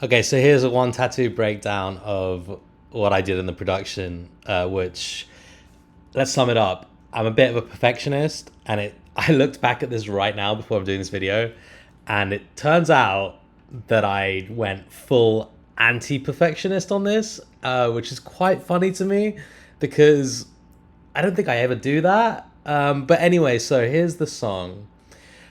Okay, so here's a one tattoo breakdown of what I did in the production, which, let's sum it up. I'm a bit of a perfectionist, and I looked back at this right now before I'm doing this video, and it turns out that I went full anti-perfectionist on this, which is quite funny to me because I don't think I ever do that. But anyway, so here's the song.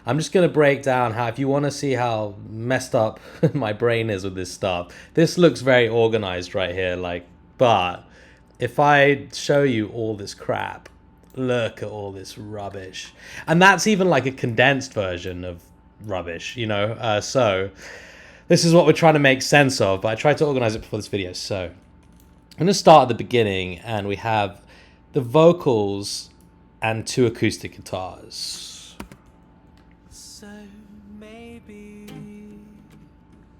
I'm just going to break down how, if you want to see how messed up my brain is with this stuff, this looks very organized right here. But if I show you all this crap, look at all this rubbish. And that's even like a condensed version of rubbish, you know? So this is what we're trying to make sense of, but I tried to organize it before this video. So I'm going to start at the beginning, and we have the vocals and two acoustic guitars. So maybe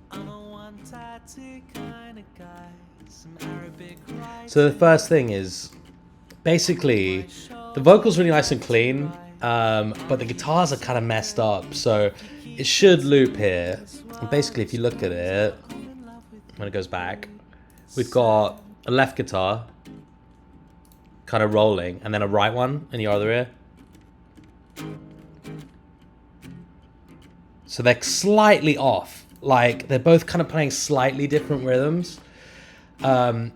I'm a one-tattoo kind of guy. Some Arabic So the first thing is basically the vocals really nice and clean, but the guitars are kind of messed up. So it should loop here. And basically, if you look at it, when it goes back, we've got a left guitar kind of rolling, and then a right one in the other ear. So they're slightly off. Like, they're both kind of playing slightly different rhythms,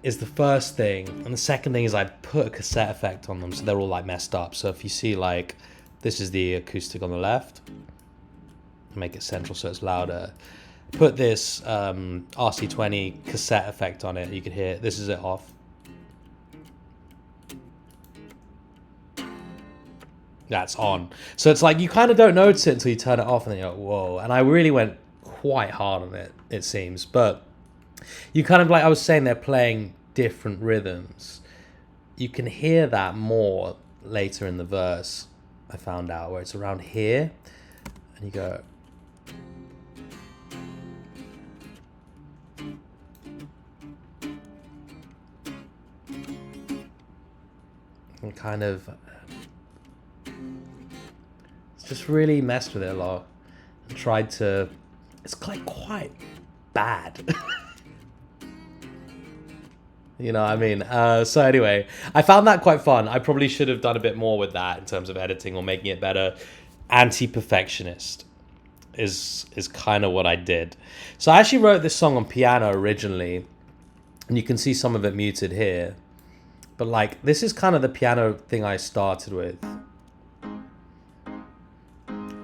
is the first thing. And the second thing is I put a cassette effect on them, so they're all like messed up. So if you see, like, this is the acoustic on the left. Make it central so it's louder. Put this RC20 cassette effect on it. You can hear it. This is it off. That's on. So it's like you kind of don't notice it until you turn it off, and then you're like, whoa. And I really went quite hard on it, it seems. But you kind of, like I was saying, they're playing different rhythms. You can hear that more later in the verse, I found out, where it's around here. And you go... and kind of... just really messed with it a lot and tried to... it's like quite bad. You know what I mean? So anyway, I found that quite fun. I probably should have done a bit more with that in terms of editing or making it better. Anti-perfectionist is kind of what I did. So I actually wrote this song on piano originally, and you can see some of it muted here. But like, this is kind of the piano thing I started with.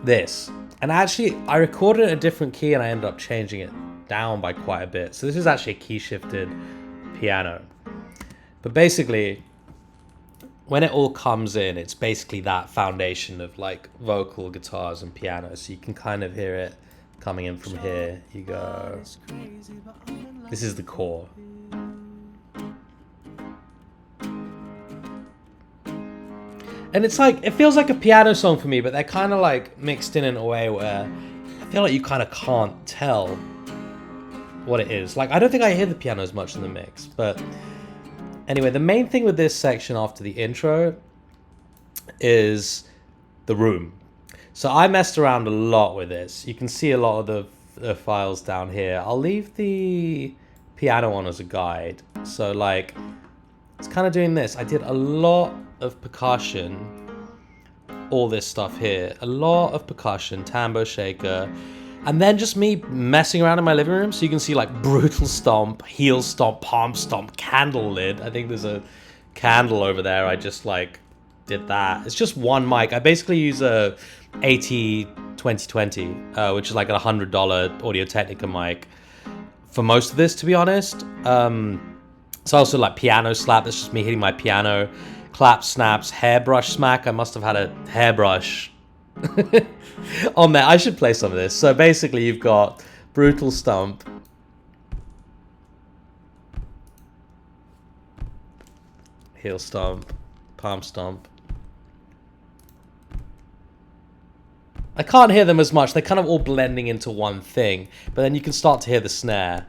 This. And actually, I recorded it in a different key, and I ended up changing it down by quite a bit. So this is actually a key shifted piano. But basically, when it all comes in, it's basically that foundation of like vocal, guitars, and piano. So you can kind of hear it coming in from here. You go... this is the core. And it's like, it feels like a piano song for me, but they're kind of like mixed in a way where I feel like you kind of can't tell what it is. Like, I don't think I hear the piano as much in the mix, but anyway, the main thing with this section after the intro is the room. So I messed around a lot with this. You can see a lot of the files down here. I'll leave the piano on as a guide. So like, it's kind of doing this. I did a lot of percussion, all this stuff here, a lot of percussion, tambo shaker, and then just me messing around in my living room. So you can see like brutal stomp, heel stomp, palm stomp, candle lid. I think there's a candle over there. I just like did that. It's just one mic. I basically use a AT2020, which is like a $100 Audio-Technica mic for most of this, to be honest. It's also like piano slap. That's just me hitting my piano. Clap, snaps, hairbrush smack. I must have had a hairbrush on there. I should play some of this. So basically you've got brutal stomp, heel stomp, palm stomp. I can't hear them as much. They're kind of all blending into one thing. But then you can start to hear the snare.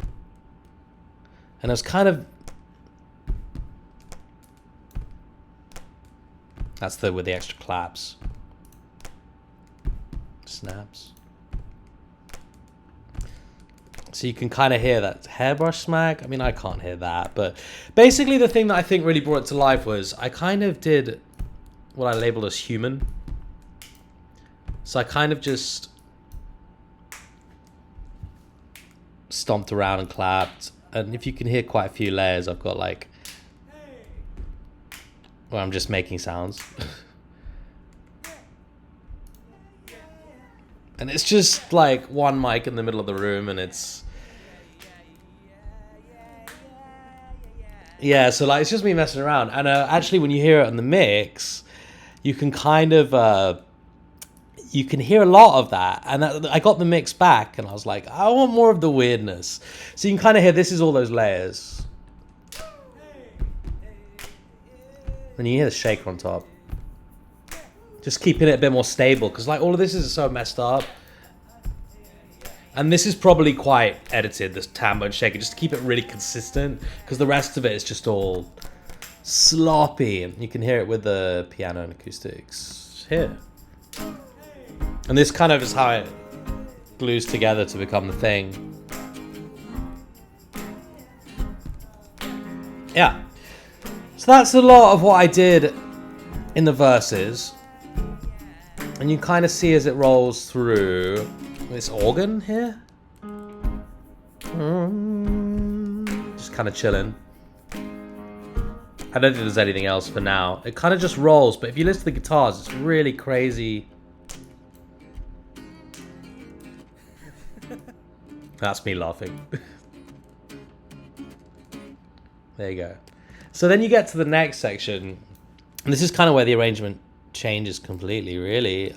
And it's kind of... that's with the extra claps. Snaps. So you can kind of hear that hairbrush smack. I mean, I can't hear that, but basically the thing that I think really brought it to life was I kind of did what I labeled as human. So I kind of just stomped around and clapped. And if you can hear quite a few layers, I've got like, where I'm just making sounds. And it's just like one mic in the middle of the room, and it's... Yeah, so like it's just me messing around. And actually when you hear it in the mix, you can kind of... you can hear a lot of that. And I got the mix back, and I was like, I want more of the weirdness. So you can kind of hear, this is all those layers. And you hear the shaker on top. Just keeping it a bit more stable, because like all of this is so messed up. And this is probably quite edited, this tambo and shaker, just to keep it really consistent, because the rest of it is just all sloppy. And you can hear it with the piano and acoustics here. And this kind of is how it glues together to become the thing. Yeah. So that's a lot of what I did in the verses. And you kind of see as it rolls through this organ here. Just kind of chilling. I don't think there's anything else for now. It kind of just rolls, but if you listen to the guitars, it's really crazy. That's me laughing. There you go. So then you get to the next section. And this is kind of where the arrangement changes completely, really.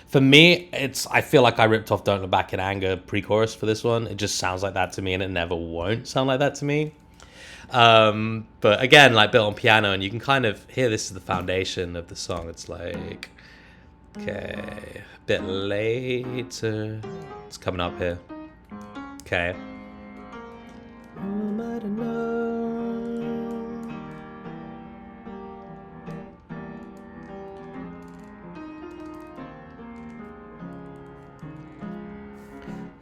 For me, I feel like I ripped off Don't Look Back in Anger pre-chorus for this one. It just sounds like that to me, and it never won't sound like that to me. But again, like built on piano, and you can kind of hear this is the foundation of the song. It's like, okay, a bit later. It's coming up here. Okay.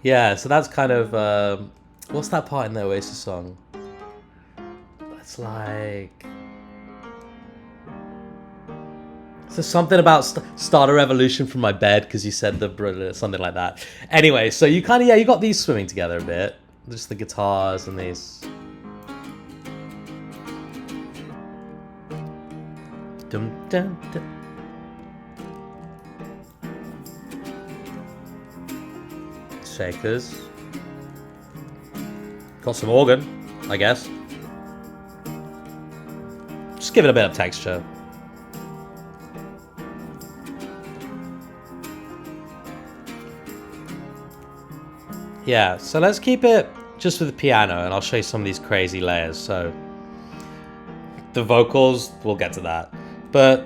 Yeah, so that's kind of what's that part in the Oasis song? It's like, so something about start a revolution from my bed because you said the something like that. Anyway, so you kind of, yeah, you got these swimming together a bit, just the guitars and these. Dum dum dum. Shakers. Got some organ, I guess. Just give it a bit of texture. Yeah, so let's keep it just with the piano, and I'll show you some of these crazy layers. So the vocals, we'll get to that. But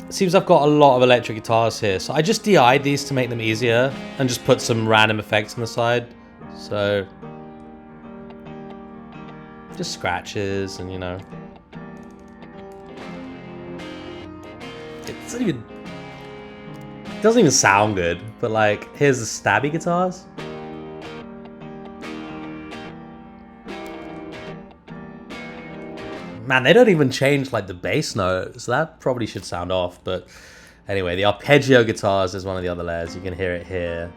it seems I've got a lot of electric guitars here, so I just DI'd these to make them easier and just put some random effects on the side. So just scratches and, you know, it doesn't even sound good, but like, here's the stabby guitars. Man, they don't even change like the bass note, so that probably should sound off. But anyway, the arpeggio guitars is one of the other layers. You can hear it here.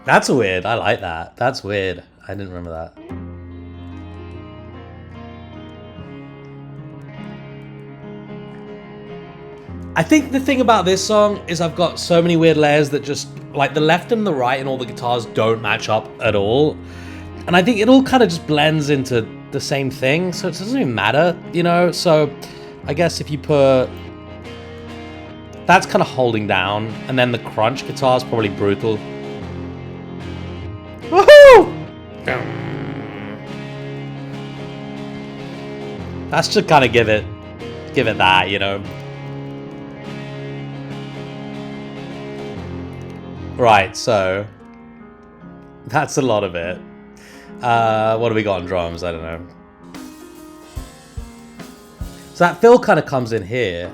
That's weird. I like that. That's weird. I didn't remember that. I think the thing about this song is I've got so many weird layers that just, like, the left and the right and all the guitars don't match up at all. And I think it all kind of just blends into the same thing, so it doesn't even matter, you know? So I guess if you put... That's kind of holding down, and then the crunch guitar is probably brutal. Woohoo! That's just kind of give it that, you know? Right, so that's a lot of it. What do we got on drums? I don't know. So that fill kind of comes in here.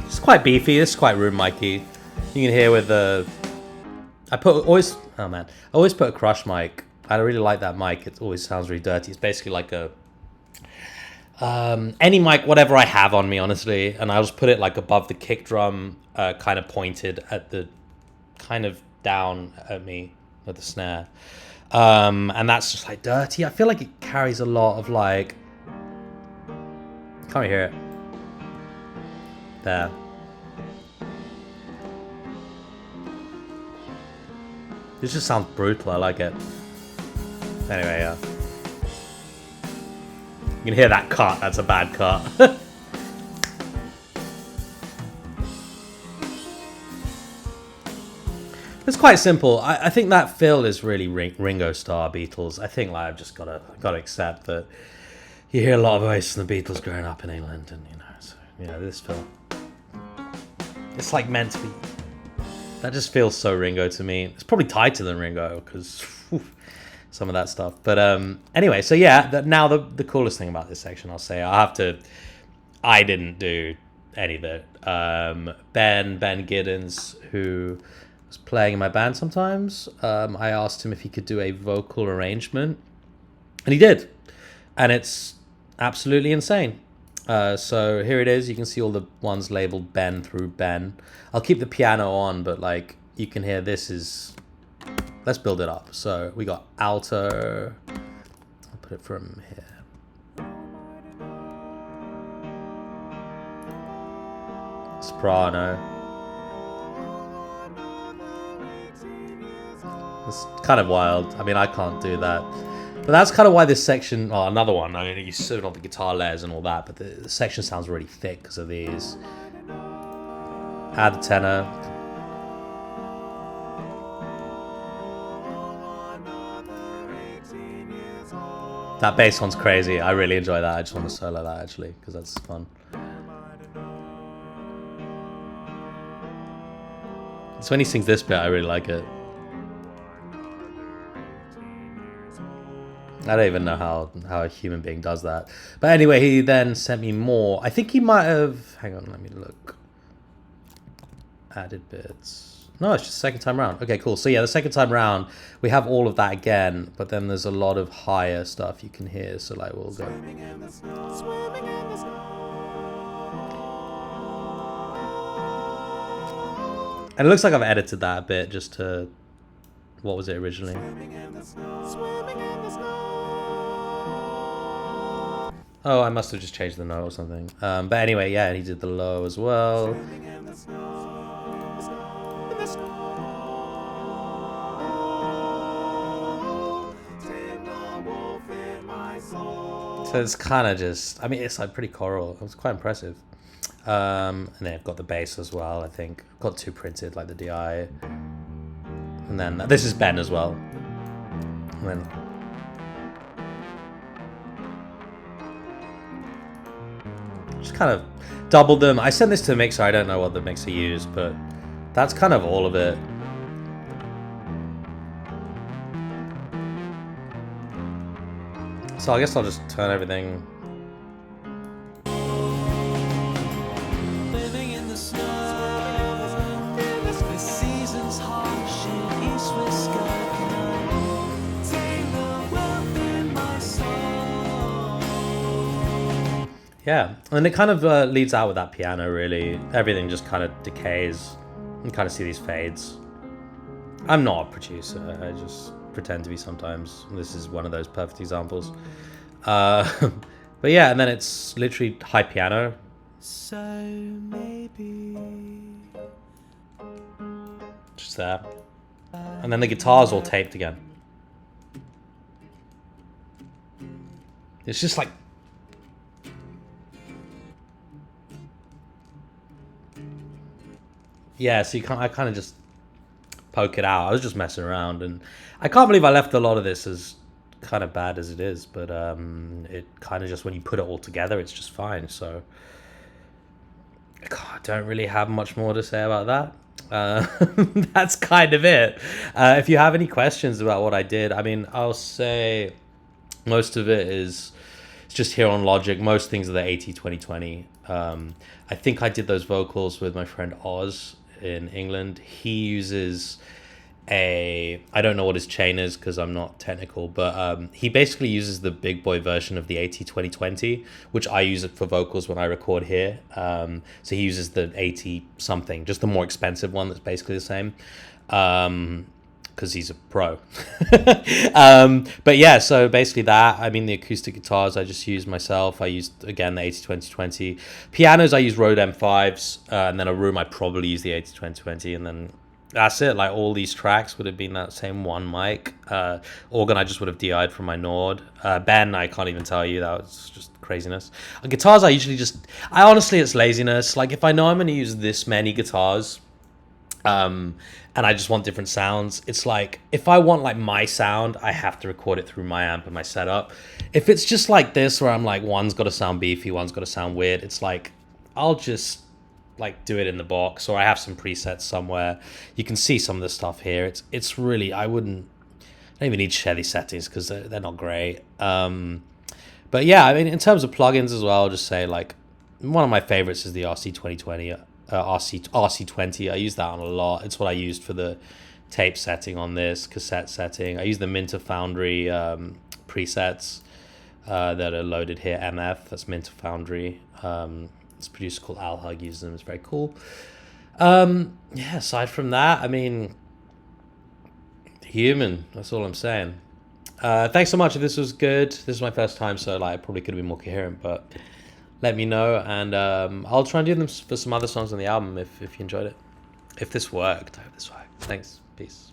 It's quite beefy. It's quite room micy. You can hear with the... I always put a crush mic. I really like that mic. It always sounds really dirty. It's basically like a... any mic, whatever I have on me, honestly. And I'll just put it like above the kick drum, kind of pointed at the... kind of down at me with the snare. And that's just like dirty. I feel like it carries a lot of like... Can't really hear it. There. This just sounds brutal. I like it. Anyway, yeah. You can hear that cut. That's a bad cut. It's quite simple. I think that fill is really Ringo Starr Beatles. I think like I've just gotta accept that you hear a lot of Oasis and the Beatles growing up in England, and so this fill. It's like meant to be. That just feels so Ringo to me. It's probably tighter than Ringo because some of that stuff. But anyway, so yeah, now the coolest thing about this section, I'll say, I didn't do any of it. Ben Giddens, who was playing in my band sometimes, I asked him if he could do a vocal arrangement, and he did. And it's absolutely insane. So here it is. You can see all the ones labeled Ben through Ben. I'll keep the piano on, but like you can hear this is... Let's build it up. So we got alto. I'll put it from here. Soprano. It's kind of wild. I mean, I can't do that. But that's kind of why this section... Oh, another one. I mean, you still got the guitar layers and all that, but the section sounds really thick because of these. Add the tenor. That bass one's crazy. I really enjoy that. I just want to solo that, actually, because that's fun. So when he sings this bit, I really like it. I don't even know how a human being does that. But anyway, he then sent me more. I think he might have... Hang on, let me look. Added bits. No, it's just second time round. Okay, cool. So yeah, the second time round, we have all of that again, but then there's a lot of higher stuff you can hear. So like, we'll go... And it looks like I've edited that a bit just to... What was it originally? Oh, I must have just changed the note or something. But anyway, yeah, he did the low as well. So it's kind of just... I mean, it's like pretty choral. It was quite impressive. And then I've got the bass as well, I think. I've got two printed, like the DI. And then this is Ben as well. And then... Just kind of doubled them. I sent this to the mixer. I don't know what the mixer used, but that's kind of all of it. So I guess I'll just turn everything... Living in the snow, the season's harsh in east Wisconsin. Take the wealth in my soul. Yeah, and it kind of leads out with that piano, really. Everything just kind of decays. You can kind of see these fades. I'm not a producer. I just pretend to be sometimes. This is one of those perfect examples. But yeah, and then it's literally high piano. So maybe Just there. And then the guitar's all taped again. It's just like... Yeah, so I kind of just poke it out. I was just messing around, and I can't believe I left a lot of this as kind of bad as it is, but it kind of just, when you put it all together, it's just fine. So I don't really have much more to say about that. Uh, that's kind of it. If you have any questions about what I did, I mean, I'll say most of it is it's just here on Logic. Most things are the 80/20/20. I think I did those vocals with my friend Oz in England. He uses I don't know what his chain is because I'm not technical, but he basically uses the big boy version of the 80/20/20, which I use it for vocals when I record here. So he uses the 80 something, just the more expensive one that's basically the same. Because he's a pro. But yeah, so basically that. I mean, the acoustic guitars I just used myself. I used, again, the 80/20/20. Pianos, I use Rode M5s, and then a room, I probably use the 80/20/20, and then that's it. Like, all these tracks would have been that same one mic. Organ, I just would have DI'd from my Nord. Ben, I can't even tell you. That was just craziness. Guitars, I usually I honestly, it's laziness. Like, if I know I'm going to use this many guitars, and I just want different sounds, it's like, if I want like my sound, I have to record it through my amp and my setup. If it's just like this, where I'm like, one's got to sound beefy, one's got to sound weird, it's like, I'll just like do it in the box, or I have some presets somewhere. You can see some of the stuff here. It's really, I don't even need to share these settings because they're not great. But yeah, I mean, in terms of plugins as well, I'll just say, like, one of my favorites is the RC2020, RC20. I use that on a lot. It's what I used for the tape setting on this, cassette setting. I use the Minter Foundry presets that are loaded here. MF, that's Minter Foundry. This producer called Al Hug uses them. It's very cool. Yeah, aside from that, I mean, human. That's all I'm saying. Thanks so much. If this was good, this is my first time, so like, I probably could have been more coherent, but let me know, and I'll try and do them for some other songs on the album if you enjoyed it. If this worked, I hope this worked. Thanks. Peace.